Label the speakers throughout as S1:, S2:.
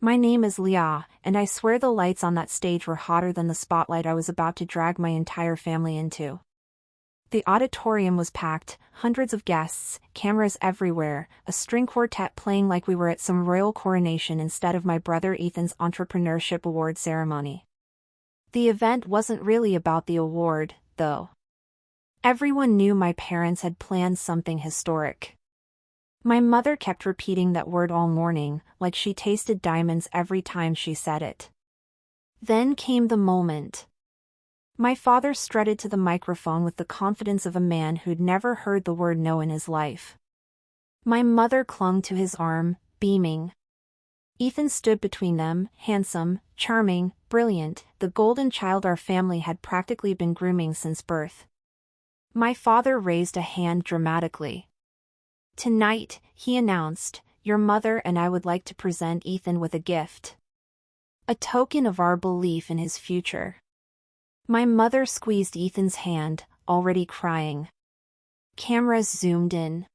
S1: My name is Lia, and I swear the lights on that stage were hotter than the spotlight I was about to drag my entire family into. The auditorium was packed, hundreds of guests, cameras everywhere, a string quartet playing like we were at some royal coronation instead of my brother Ethan's entrepreneurship award ceremony. The event wasn't really about the award, though. Everyone knew my parents had planned something historic. My mother kept repeating that word all morning, like she tasted diamonds every time she said it. Then came the moment. My father strutted to the microphone with the confidence of a man who'd never heard the word no in his life. My mother clung to his arm, beaming. Ethan stood between them, handsome, charming, brilliant, the golden child our family had practically been grooming since birth. My father raised a hand dramatically. "Tonight," he announced, "your mother and I would like to present Ethan with a gift. A token of our belief in his future." My mother squeezed Ethan's hand, already crying. Cameras zoomed in.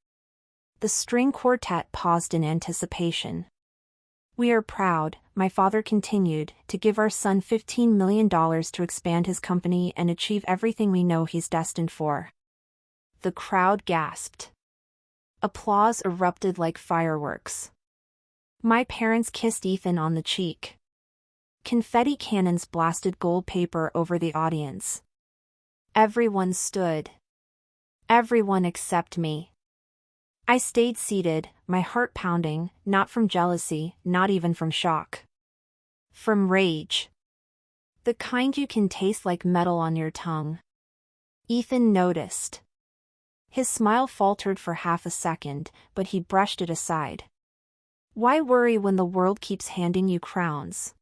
S1: The string quartet paused in anticipation. "We are proud," my father continued, "to give our son $15 million to expand his company and achieve everything we know he's destined for." The crowd gasped. Applause erupted like fireworks. My parents kissed Ethan on the cheek. Confetti cannons blasted gold paper over the audience. Everyone stood. Everyone except me. I stayed seated, my heart pounding, not from jealousy, not even from shock. From rage. The kind you can taste like metal on your tongue. Ethan noticed. His smile faltered for half a second, but he brushed it aside. Why worry when the world keeps handing you crowns?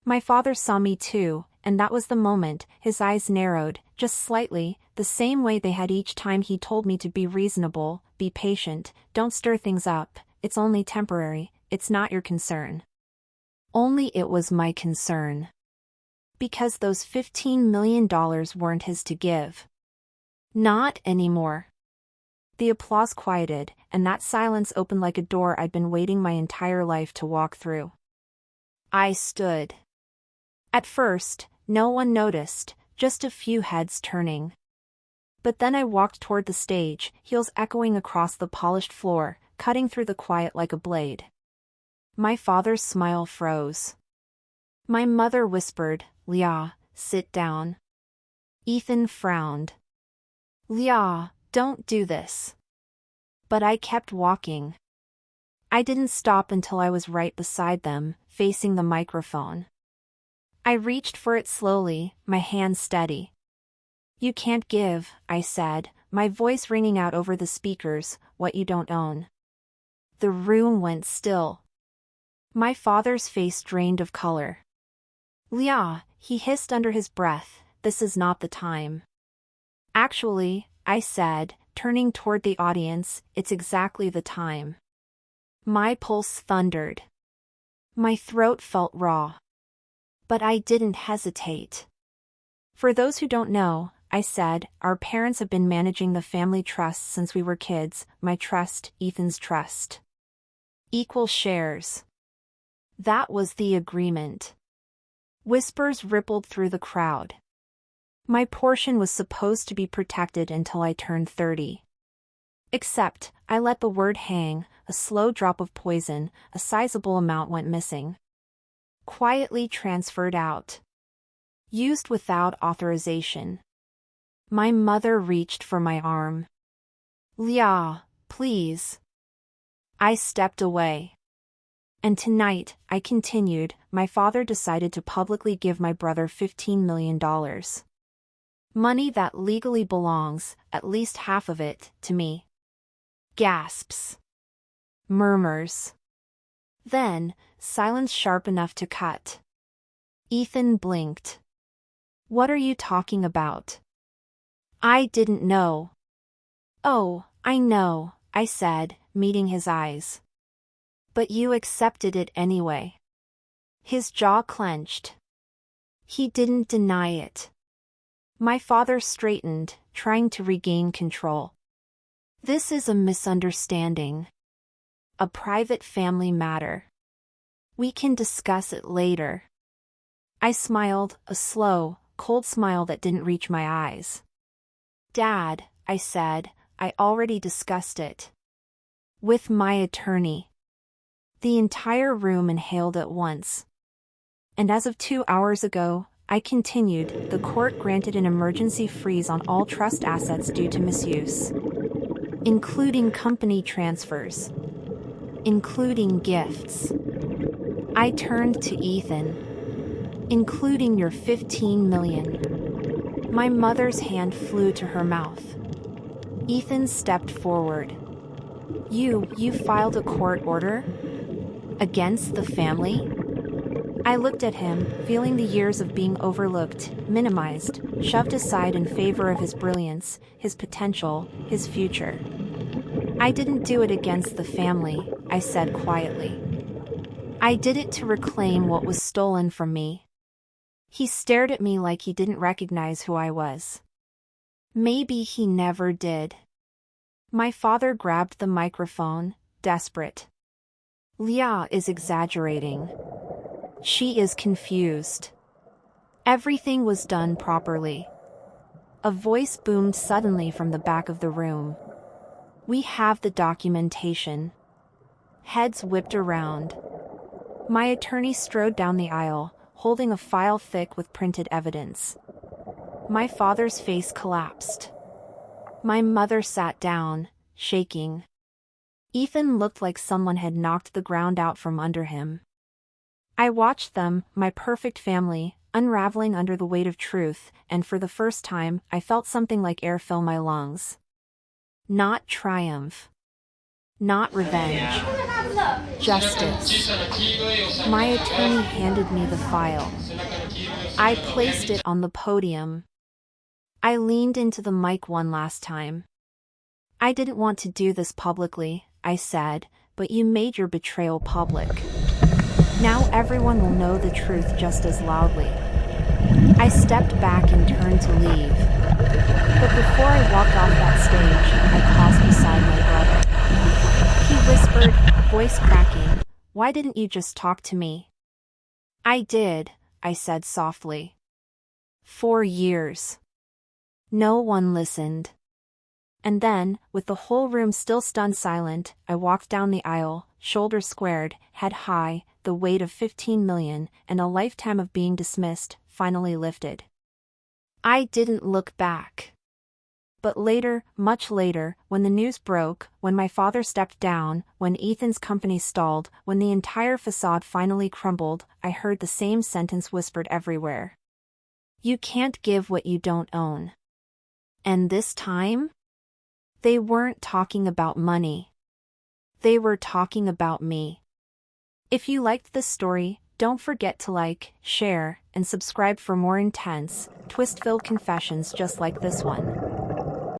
S1: My father saw me too, and that was the moment. His eyes narrowed, just slightly, the same way they had each time he told me to be reasonable, be patient, don't stir things up, it's only temporary, it's not your concern. Only it was my concern. Because those $15 million weren't his to give. Not anymore. The applause quieted, and that silence opened like a door I'd been waiting my entire life to walk through. I stood. At first, no one noticed, just a few heads turning. But then I walked toward the stage, heels echoing across the polished floor, cutting through the quiet like a blade. My father's smile froze. My mother whispered, "Lia, sit down." Ethan frowned. "Lia, don't do this." But I kept walking. I didn't stop until I was right beside them, facing the microphone. I reached for it slowly, my hand steady. "You can't give," I said, my voice ringing out over the speakers, "what you don't own." The room went still. My father's face drained of color. "Lia," he hissed under his breath, "this is not the time." "Actually," I said, turning toward the audience, "it's exactly the time." My pulse thundered. My throat felt raw. But I didn't hesitate. "For those who don't know," I said, "our parents have been managing the family trust since we were kids, my trust, Ethan's trust. Equal shares." That was the agreement. Whispers rippled through the crowd. My portion was supposed to be protected until I turned 30. Except, I let the word hang, a slow drop of poison, a sizable amount went missing. Quietly transferred out. Used without authorization. My mother reached for my arm. "Lia, please." I stepped away. "And tonight," I continued, "my father decided to publicly give my brother $15 million. Money that legally belongs, at least half of it, to me." Gasps. Murmurs. Then, silence sharp enough to cut. Ethan blinked. "What are you talking about?" I didn't know. "Oh, I know," I said, meeting his eyes. "But you accepted it anyway." His jaw clenched. He didn't deny it. My father straightened, trying to regain control. "This is a misunderstanding. A private family matter. We can discuss it later. I smiled, a slow, cold smile that didn't reach my eyes. Dad, I said, I already discussed it. With my attorney. The entire room inhaled at once. And as of 2 hours ago, I continued, the court granted an emergency freeze on all trust assets due to misuse. Including company transfers. Including gifts. I turned to Ethan. Including your 15 million. My mother's hand flew to her mouth. Ethan stepped forward. You filed a court order? Against the family? I looked at him, feeling the years of being overlooked, minimized, shoved aside in favor of his brilliance, his potential, his future. I didn't do it against the family, I said quietly. I did it to reclaim what was stolen from me. He stared at me like he didn't recognize who I was. Maybe he never did. My father grabbed the microphone, desperate. Lia is exaggerating. She is confused. Everything was done properly. A voice boomed suddenly from the back of the room. We have the documentation. Heads whipped around. My attorney strode down the aisle, holding a file thick with printed evidence. My father's face collapsed. My mother sat down, shaking. Ethan looked like someone had knocked the ground out from under him. I watched them, my perfect family, unraveling under the weight of truth, and for the first time, I felt something like air fill my lungs. Not triumph. Not revenge. Justice. My attorney handed me the file. I placed it on the podium. I leaned into the mic one last time. I didn't want to do this publicly, I said, but you made your betrayal public. Now everyone will know the truth just as loudly. I stepped back and turned to leave. But before I walked off that stage, I paused beside my brother. He whispered, voice cracking, "Why didn't you just talk to me?" "I did," I said softly. "For years. No one listened." And then, with the whole room still stunned silent, I walked down the aisle, shoulders squared, head high, the weight of 15 million, and a lifetime of being dismissed, finally lifted. I didn't look back. But later, much later, when the news broke, when my father stepped down, when Ethan's company stalled, when the entire facade finally crumbled, I heard the same sentence whispered everywhere. You can't give what you don't own. And this time? They weren't talking about money. They were talking about me. If you liked this story, don't forget to like, share, and subscribe for more intense, twist-filled confessions just like this one.